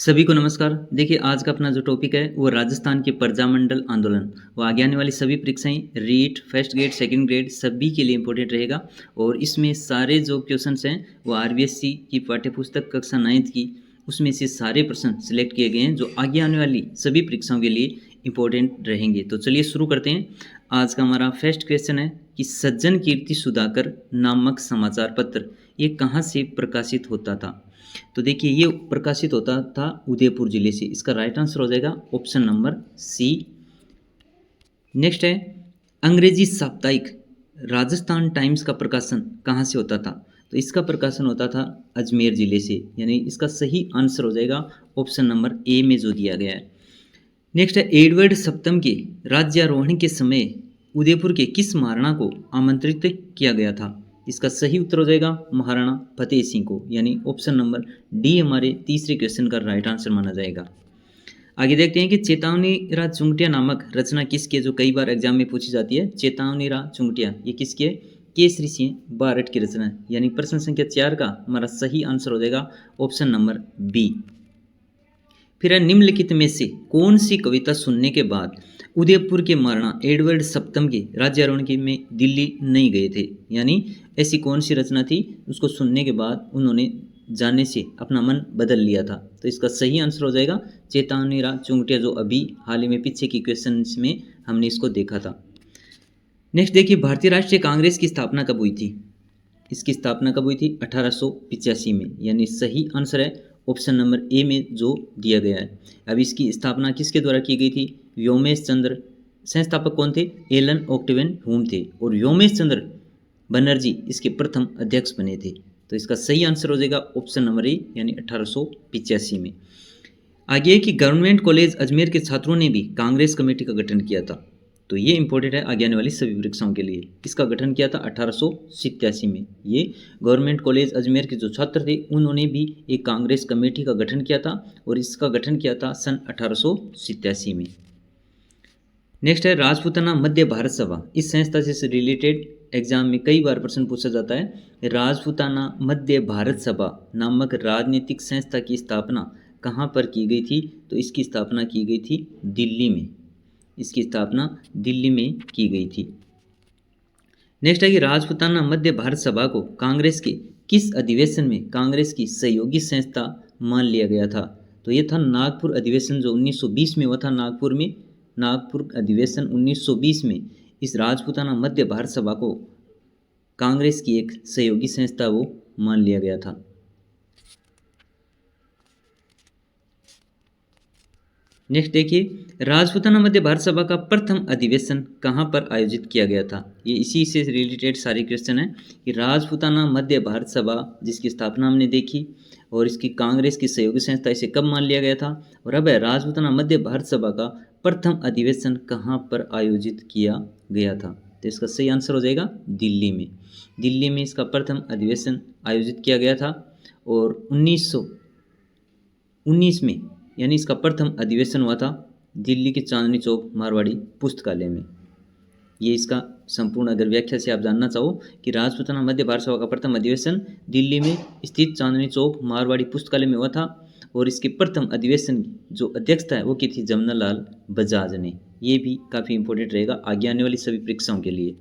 सभी को नमस्कार। देखिए आज का अपना जो टॉपिक है वो राजस्थान के प्रजामंडल आंदोलन। वो आगे आने वाली सभी परीक्षाएं REET first grade second grade सभी के लिए इंपॉर्टेंट रहेगा। और इसमें सारे जो क्वेश्चंस हैं वो आरबीएससी की पाठ्यपुस्तक कक्षा 9th की उसमें से सारे प्रश्न सिलेक्ट किए गए हैं जो आगे आने वाली सभी परीक्षाओं के लिए इंपॉर्टेंट रहेंगे। तो चलिए शुरू करते हैं। आज का हमारा फर्स्ट क्वेश्चन है कि सज्जन कीर्ति सुधाकर नामक समाचार पत्र ये कहाँ से प्रकाशित होता था। तो देखिए ये प्रकाशित होता था उदयपुर जिले से। इसका राइट आंसर हो जाएगा ऑप्शन नंबर सी। नेक्स्ट है अंग्रेजी साप्ताहिक राजस्थान टाइम्स का प्रकाशन कहाँ से होता था। तो इसका प्रकाशन होता था अजमेर जिले से, यानी इसका सही आंसर हो जाएगा ऑप्शन नंबर ए में जो दिया गया है। नेक्स्ट है एडवर्ड सप्तम के राज्यारोहण के समय उदयपुर के किस महाराणा को आमंत्रित किया गया था। इसका सही उत्तर हो जाएगा महाराणा फतेह सिंह को, यानी ऑप्शन नंबर डी हमारे तीसरे क्वेश्चन का राइट आंसर माना जाएगा। आगे देखते हैं कि चेतावनी रा चुंगटिया नामक रचना किसकी है, जो कई बार एग्जाम में पूछी जाती है। चेतावनी रा चुंगटिया ये किसकी है, केसरी सिंह बारट की रचना है, यानी प्रश्न संख्या 4 का हमारा सही आंसर हो जाएगा ऑप्शन नंबर बी। फिर है निम्नलिखित में से कौन सी कविता सुनने के बाद उदयपुर के महाराणा एडवर्ड सप्तम के राज्यारोहण के में दिल्ली नहीं गए थे, यानी ऐसी कौन सी रचना थी उसको सुनने के बाद उन्होंने जाने से अपना मन बदल लिया था। तो इसका सही आंसर हो जाएगा चेतावनी रा चुंगटिया, जो अभी हाल ही में पीछे की क्वेश्चन में हमने इसको देखा था। नेक्स्ट देखिए भारतीय राष्ट्रीय कांग्रेस की स्थापना कब हुई थी। इसकी स्थापना कब हुई थी 1885 में, यानी सही आंसर है ऑप्शन नंबर ए में जो दिया गया है। अब इसकी स्थापना किसके द्वारा की गई थी, व्योमेश चंद्र। संस्थापक कौन थे, एलन ऑक्टेवियन ह्यूम थे, और व्योमेश चंद्र बनर्जी इसके प्रथम अध्यक्ष बने थे। तो इसका सही आंसर हो जाएगा ऑप्शन नंबर ए, यानी 1885 में। आगे कि गवर्नमेंट कॉलेज अजमेर के छात्रों ने भी कांग्रेस कमेटी का गठन किया था। तो ये इंपॉर्टेंट है आगे आने वाली सभी परीक्षाओं के लिए। इसका गठन किया था 1887 में। ये गवर्नमेंट कॉलेज अजमेर के जो छात्र थे उन्होंने भी एक कांग्रेस कमेटी का गठन किया था, और इसका गठन किया था सन 1887 में। नेक्स्ट है राजपूताना मध्य भारत सभा। इस संस्था से रिलेटेड एग्जाम में कई बार प्रश्न पूछा जाता है। राजपूताना मध्य भारत सभा नामक राजनीतिक संस्था की स्थापना कहाँ पर की गई थी। तो इसकी स्थापना की गई थी दिल्ली में। इसकी स्थापना दिल्ली में की गई थी। नेक्स्ट है कि राजपूताना मध्य भारत सभा को कांग्रेस के किस अधिवेशन में कांग्रेस की सहयोगी संस्था मान लिया गया था। तो ये था नागपुर अधिवेशन जो 1920 में हुआ था। नागपुर अधिवेशन 1920 में इस राजपूताना मध्य भारत सभा को कांग्रेस की एक सहयोगी संस्था वो मान लिया गया था। नेक्स्ट देखिए राजपूताना मध्य भारत सभा का प्रथम अधिवेशन कहाँ पर आयोजित किया गया था। ये इसी से रिलेटेड सारे क्वेश्चन हैं कि राजपूताना मध्य भारत सभा जिसकी स्थापना हमने देखी और इसकी कांग्रेस की सहयोगी संस्था इसे कब मान लिया गया था, और अब है राजपूताना मध्य भारत सभा का प्रथम अधिवेशन कहाँ पर आयोजित किया गया था। तो इसका सही आंसर हो जाएगा दिल्ली में। दिल्ली में इसका प्रथम अधिवेशन आयोजित किया गया था, और 1919 में यानी इसका प्रथम अधिवेशन हुआ था दिल्ली के चांदनी चौक मारवाड़ी पुस्तकालय में। ये इसका संपूर्ण अगर व्याख्या से आप जानना चाहो कि राजपूताना मध्य भारत सभा का प्रथम अधिवेशन दिल्ली में स्थित चांदनी चौक मारवाड़ी पुस्तकालय में हुआ था, और इसके प्रथम अधिवेशन जो अध्यक्षता है वो की थी जमनालाल बजाज ने। ये भी काफ़ी इंपॉर्टेंट रहेगा आगे आने वाली सभी परीक्षाओं के लिए।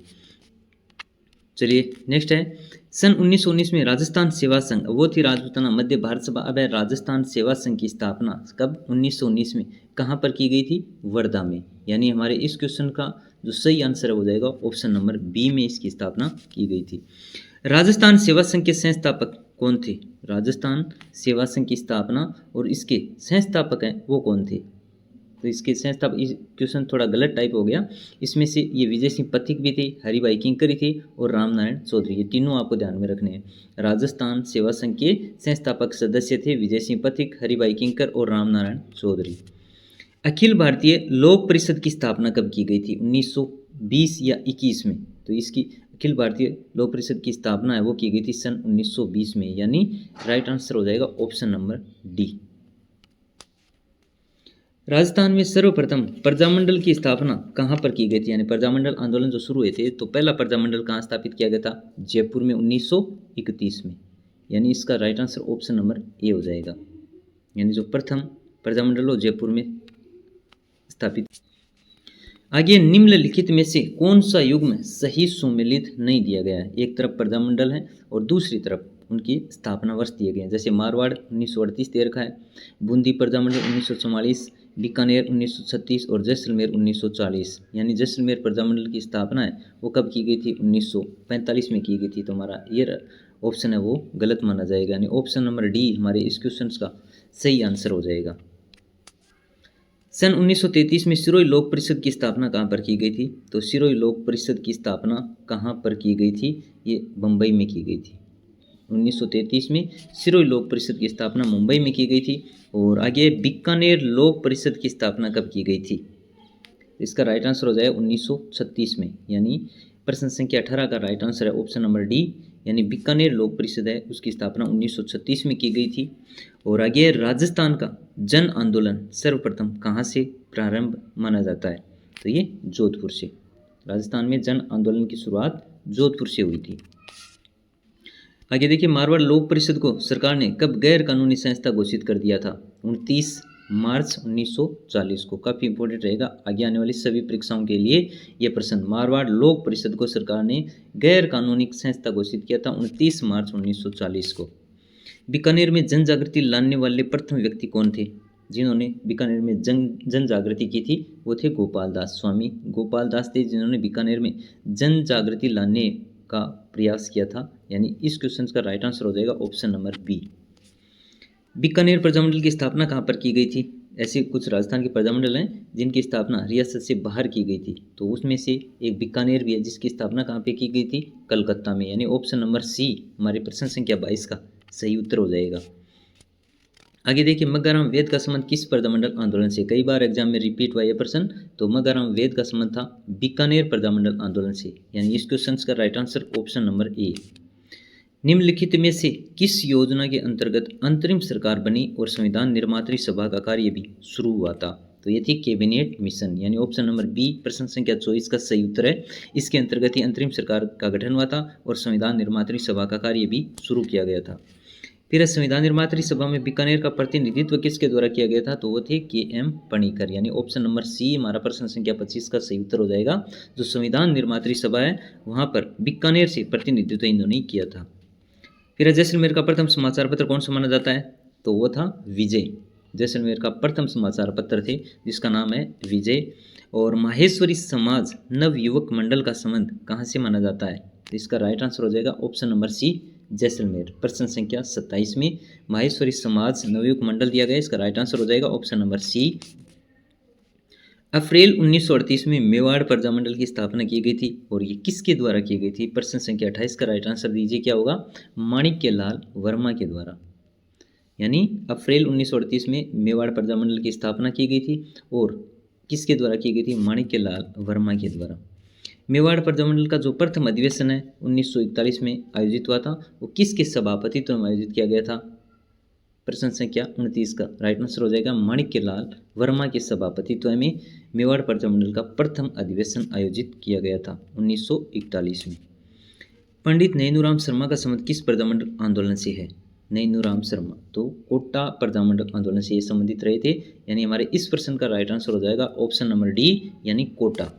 चलिए नेक्स्ट है सन 1919 में राजस्थान सेवा संघ, वो थी राजपूताना मध्य भारत सभा। अब है राजस्थान सेवा संघ की स्थापना कब 1919 में कहाँ पर की गई थी, वर्धा में। यानी हमारे इस क्वेश्चन का जो सही आंसर है हो जाएगा ऑप्शन नंबर बी में इसकी स्थापना की गई थी। राजस्थान सेवा संघ के संस्थापक कौन थे। राजस्थान सेवा संघ की स्थापना और इसके संस्थापक हैं वो कौन थे। तो इसके संस्थापक, इस क्वेश्चन थोड़ा गलत टाइप हो गया। इसमें से ये विजय सिंह पथिक भी थे, हरिभाई किंकरी थे और रामनारायण चौधरी, ये तीनों आपको ध्यान में रखने हैं। राजस्थान सेवा संघ के संस्थापक सदस्य थे विजय सिंह पथिक, हरिभाई किंकर और रामनारायण चौधरी। अखिल भारतीय लोक परिषद की स्थापना कब की गई थी, 1920 या 21 में। तो इसकी अखिल भारतीय लोक परिषद की स्थापना है वो की गई थी सन 1920 में, यानी राइट आंसर हो जाएगा ऑप्शन नंबर डी। राजस्थान में सर्वप्रथम प्रजामंडल की स्थापना कहाँ पर की गई थी, यानी प्रजामंडल आंदोलन जो शुरू हुए थे तो पहला प्रजामंडल कहाँ स्थापित किया गया था, जयपुर में 1931 में। यानी इसका right answer option number A हो जाएगा। यानी जो प्रथम प्रजामंडल वो जयपुर में स्थापित। आगे निम्नलिखित में से कौन सा युग्म सही सुमेलित नहीं दिया गया है? एक तरफ प्रजामंडल है और दूसरी तरफ उनकी स्थापना वर्ष दिए गए हैं। जैसे मारवाड़ 1938 दे रखा है, बूंदी प्रजामंडल 1944, बीकानेर 1936 और जैसलमेर 1940। यानी जैसलमेर प्रजामंडल की स्थापना है वो कब की गई थी? 1945 में की गई थी। तो हमारा ये ऑप्शन है वो गलत माना जाएगा, यानी ऑप्शन नंबर डी हमारे इस क्वेश्चन का सही आंसर हो जाएगा। सन 1933 में सिरोही लोक परिषद की स्थापना कहाँ पर की गई थी? तो सिरोही लोक परिषद की स्थापना कहाँ पर की गई थी? ये मुंबई में की गई थी। 1933 में सिरोही लोक परिषद की स्थापना मुंबई में की गई थी। और आगे बीकानेर लोक परिषद की स्थापना कब की गई थी? इसका राइट आंसर हो जाएगा 1936 में, यानी प्रश्न संख्या 18 का राइट आंसर है ऑप्शन नंबर डी, यानी बीकानेर लोक परिषद है उसकी स्थापना 1936 में की गई थी। और आगे राजस्थान का जन आंदोलन सर्वप्रथम कहाँ से प्रारंभ माना जाता है? तो ये जोधपुर से। राजस्थान में जन आंदोलन की शुरुआत जोधपुर से हुई थी। आगे देखिए, मारवाड़ लोक परिषद को सरकार ने कब गैर कानूनी संस्था घोषित कर दिया था? 29 मार्च 1940 को। काफ़ी इंपॉर्टेंट रहेगा आगे आने वाली सभी परीक्षाओं के लिए ये प्रश्न। मारवाड़ लोक परिषद को सरकार ने गैर कानूनी संस्था घोषित किया था 29 मार्च 1940 को। बीकानेर में जन जागृति लाने वाले प्रथम व्यक्ति कौन थे? जिन्होंने बीकानेर में जन जागृति की थी वो थे गोपाल दास। स्वामी गोपाल दास थे जिन्होंने बीकानेर में जन जागृति लाने का प्रयास किया था। यानी इस क्वेश्चन का राइट आंसर हो जाएगा ऑप्शन नंबर बी। बीकानेर प्रजामंडल की स्थापना कहाँ पर की गई थी? ऐसे कुछ राजस्थान के प्रजामंडल हैं जिनकी स्थापना रियासत से बाहर की गई थी, तो उसमें से एक बीकानेर भी है जिसकी स्थापना कहाँ पे की गई थी? कलकत्ता में। यानी ऑप्शन नंबर सी हमारे प्रश्न संख्या 22 का सही उत्तर हो जाएगा। आगे देखिए, मग्गाराम वेद का संबंध किस प्रजामंडल आंदोलन से? कई बार एग्जाम में रिपीट हुआ यह प्रश्न। तो मग्गाराम वेद का संबंध था बीकानेर प्रजामंडल आंदोलन से। यानी इस क्वेश्चन का right answer option number A. निम्नलिखित में से किस योजना के अंतर्गत अंतरिम सरकार बनी और संविधान निर्मात्री सभा का कार्य भी शुरू हुआ था? तो ये थी कैबिनेट मिशन। यानी ऑप्शन नंबर बी प्रश्न संख्या 24 का सही उत्तर है। इसके अंतर्गत ही अंतरिम सरकार का गठन हुआ था और संविधान निर्मात्री सभा का कार्य भी शुरू किया गया था। फिर संविधान निर्मात्री सभा में बीकानेर का प्रतिनिधित्व किसके द्वारा किया गया था? तो वो थे के.एम. पणिकर। यानी ऑप्शन नंबर सी हमारा प्रश्न संख्या 25 का सही उत्तर हो जाएगा। जो संविधान निर्मात्री सभा है वहाँ पर बीकानेर से प्रतिनिधित्व इन्होंने किया था। फिर जैसलमेर का प्रथम समाचार पत्र कौन सा माना जाता है? तो वो था विजय। जैसलमेर का प्रथम समाचार पत्र थे जिसका नाम है विजय। और माहेश्वरी समाज नवयुवक मंडल का संबंध कहाँ से माना जाता है? तो इसका राइट आंसर हो जाएगा ऑप्शन नंबर सी जैसलमेर। प्रश्न संख्या 27 में माहेश्वरी समाज नवयुवक मंडल दिया गया, इसका राइट आंसर हो जाएगा ऑप्शन नंबर सी। अप्रैल 1938 में मेवाड़ प्रजामंडल की स्थापना की गई थी और ये किसके द्वारा की गई थी? प्रश्न संख्या 28 का राइट आंसर दीजिए, क्या होगा? माणिक्यलाल वर्मा के द्वारा। यानी अप्रैल 1938 में मेवाड़ प्रजामंडल की स्थापना की गई थी और किसके द्वारा की गई थी? माणिक्यलाल वर्मा के द्वारा। मेवाड़ प्रजामंडल का जो प्रथम अधिवेशन है 1941 में आयोजित हुआ था वो किसके सभापतित्व में आयोजित किया गया था? प्रश्न संख्या 29 का राइट आंसर हो जाएगा माणिक्यलाल वर्मा के सभापतित्व में मेवाड़ प्रजामंडल का प्रथम अधिवेशन आयोजित किया गया था 1941 में। पंडित नैनूराम शर्मा का संबंध किस प्रजामंडल आंदोलन से है? नैनूराम शर्मा तो कोटा प्रजामंडल आंदोलन से ये संबंधित रहे थे। यानी हमारे इस प्रश्न का राइट आंसर हो जाएगा ऑप्शन नंबर डी, यानी कोटा।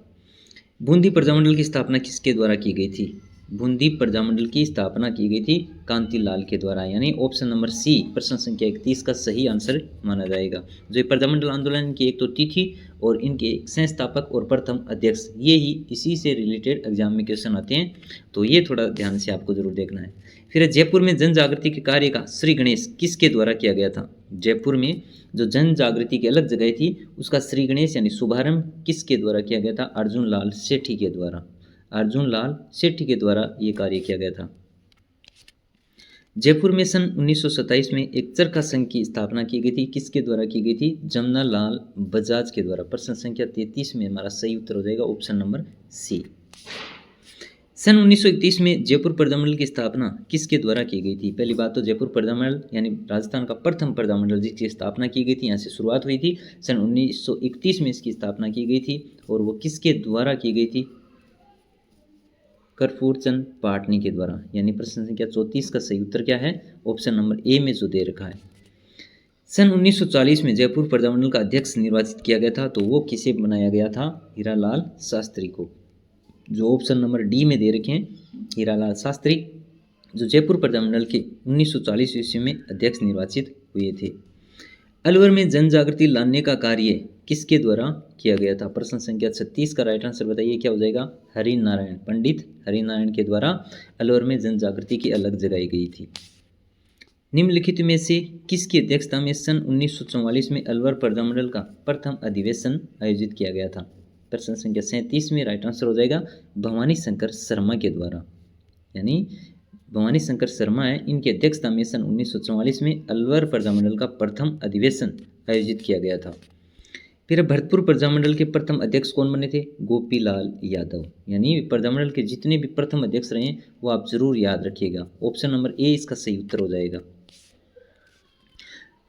बूंदी प्रजामंडल की स्थापना किसके द्वारा की गई थी? बूंदी प्रजामंडल की स्थापना की गई थी कांतिलाल के द्वारा। यानी ऑप्शन नंबर सी प्रश्न संख्या 31 का सही आंसर माना जाएगा। जो ये प्रजामंडल आंदोलन की एक तो तिथि और इनके संस्थापक और प्रथम अध्यक्ष ये ही इसी से रिलेटेड एग्जाम में क्वेश्चन आते हैं, तो ये थोड़ा ध्यान से आपको जरूर देखना है। फिर जयपुर में जन जागृति के कार्य का श्री गणेश किसके द्वारा किया गया था? जयपुर में जो जन जागृति की अलग जगह थी उसका श्री गणेश यानी शुभारंभ किसके द्वारा किया गया था? अर्जुन लाल सेठी के द्वारा। अर्जुन लाल सेठी के द्वारा ये कार्य किया गया था। जयपुर में सन 1927 में एक चरखा संघ की स्थापना की गई थी, किसके द्वारा की गई थी? जमुना लाल बजाज के द्वारा। प्रश्न संख्या 33 में हमारा सही उत्तर हो जाएगा ऑप्शन नंबर सी। सन 1931 में जयपुर प्रजामंडल की स्थापना किसके द्वारा की गई थी? पहली बात तो जयपुर प्रजामंडल यानी राजस्थान का प्रथम प्रजामंडल जिसकी स्थापना की गई थी, यहाँ से शुरुआत हुई थी। सन 1931 में इसकी स्थापना की गई थी और वो किसके द्वारा की गई थी? कर्पूर चंद पाटनी के द्वारा। यानी प्रश्न संख्या 34 का सही उत्तर क्या है? ऑप्शन नंबर ए में जो दे रखा है। सन 1940 में जयपुर प्रजामंडल का अध्यक्ष निर्वाचित किया गया था, तो वो किसे बनाया गया था? हीरालाल शास्त्री को। जो ऑप्शन नंबर डी में दे रखे हैं, हीरालाल शास्त्री, जो जयपुर प्रजामंडल के 1940 ईस्वी में अध्यक्ष निर्वाचित हुए थे। अलवर में जन जागृति लाने का कार्य किसके द्वारा किया गया था? प्रश्न संख्या 36 का राइट आंसर बताइए, क्या हो जाएगा? हरिनारायण, पंडित हरिनारायण के द्वारा अलवर में जन जागृति की अलग जगाई गई थी। निम्नलिखित में से किसकी अध्यक्षता में सन 1944 में अलवर प्रजामंडल का प्रथम अधिवेशन आयोजित किया गया था? प्रश्न संख्या 37 में राइट आंसर हो जाएगा भवानी शंकर शर्मा के द्वारा, यानी भवानी शंकर शर्मा है, इनकी अध्यक्षता में सन 1944 में अलवर प्रजामंडल का प्रथम अधिवेशन आयोजित किया गया था। फिर भरतपुर प्रजामंडल के प्रथम अध्यक्ष कौन बने थे? गोपीलाल यादव, यानी प्रजामंडल के जितने भी प्रथम अध्यक्ष रहे हैं वो आप जरूर याद रखिएगा। ऑप्शन नंबर ए इसका सही उत्तर हो जाएगा।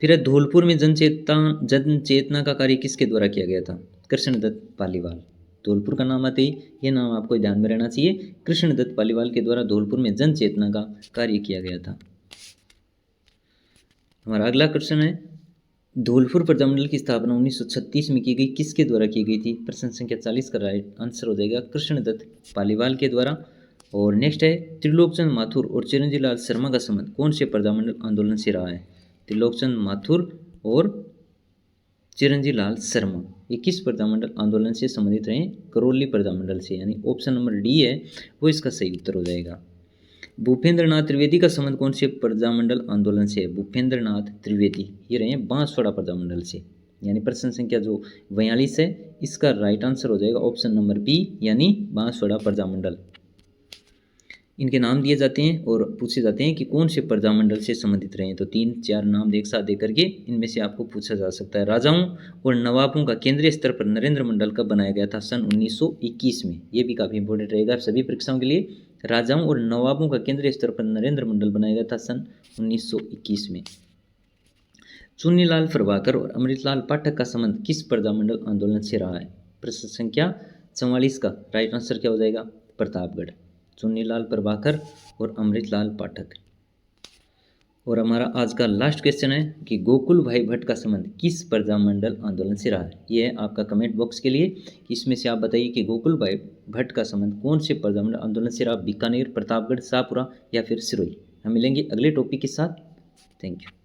फिर धौलपुर में जनचेतना का कार्य किसके द्वारा किया गया था? कृष्णदत्त पालीवाल। धौलपुर का नाम आते ही ये नाम आपको ध्यान में रहना चाहिए, कृष्णदत्त पालीवाल के द्वारा धौलपुर में जन चेतना का कार्य किया गया था। हमारा अगला क्वेश्चन है, धौलपुर प्रजामंडल की स्थापना 1936 में की गई, किसके द्वारा की गई थी? प्रश्न संख्या 40 का राइट आंसर हो जाएगा कृष्णदत्त पालीवाल के द्वारा। और नेक्स्ट है, त्रिलोकचंद माथुर और चिरंजीव लाल शर्मा का संबंध कौन से प्रजामंडल आंदोलन से रहा है? त्रिलोकचंद माथुर और चिरंजीव लाल शर्मा ये किस प्रजामंडल आंदोलन से संबंधित रहे? करौली प्रजामंडल से, यानी ऑप्शन नंबर डी है वो इसका सही उत्तर हो जाएगा। भूपेंद्र नाथ त्रिवेदी का संबंध कौन से प्रजामंडल आंदोलन से है? भूपेंद्र नाथ त्रिवेदी ये रहे बांसवाड़ा प्रजामंडल से, यानी प्रश्न संख्या जो 42 है इसका राइट आंसर हो जाएगा ऑप्शन नंबर बी, यानी बांसवाड़ा प्रजामंडल। इनके नाम दिए जाते हैं और पूछे जाते हैं कि कौन से प्रजामंडल से संबंधित रहे हैं, तो 3-4 नाम एक साथ दे करके इनमें से आपको पूछा जा सकता है। राजाओं और नवाबों का केंद्रीय स्तर पर नरेंद्र मंडल कब बनाया गया था? सन 1921 में। ये भी काफ़ी इंपॉर्टेंट रहेगा सभी परीक्षाओं के लिए। राजाओं और नवाबों का केंद्रीय स्तर पर नरेंद्र मंडल बनाया गया था सन 1921 में। चुन्नीलाल प्रभाकर और अमृतलाल पाठक का संबंध किस प्रजामंडल आंदोलन से रहा है? प्रश्न संख्या 44 का राइट आंसर क्या हो जाएगा? प्रतापगढ़। चुन्नीलाल प्रभाकर और अमृतलाल पाठक। और हमारा आज का लास्ट क्वेश्चन है कि गोकुल भाई भट्ट का संबंध किस प्रजामंडल आंदोलन से रहा है? ये है आपका कमेंट बॉक्स के लिए, इसमें से आप बताइए कि गोकुल भाई भट्ट का संबंध कौन से प्रजामंडल आंदोलन से रहा? बीकानेर, प्रतापगढ़, शाहपुरा या फिर सिरोही। हम मिलेंगे अगले टॉपिक के साथ। Thank you.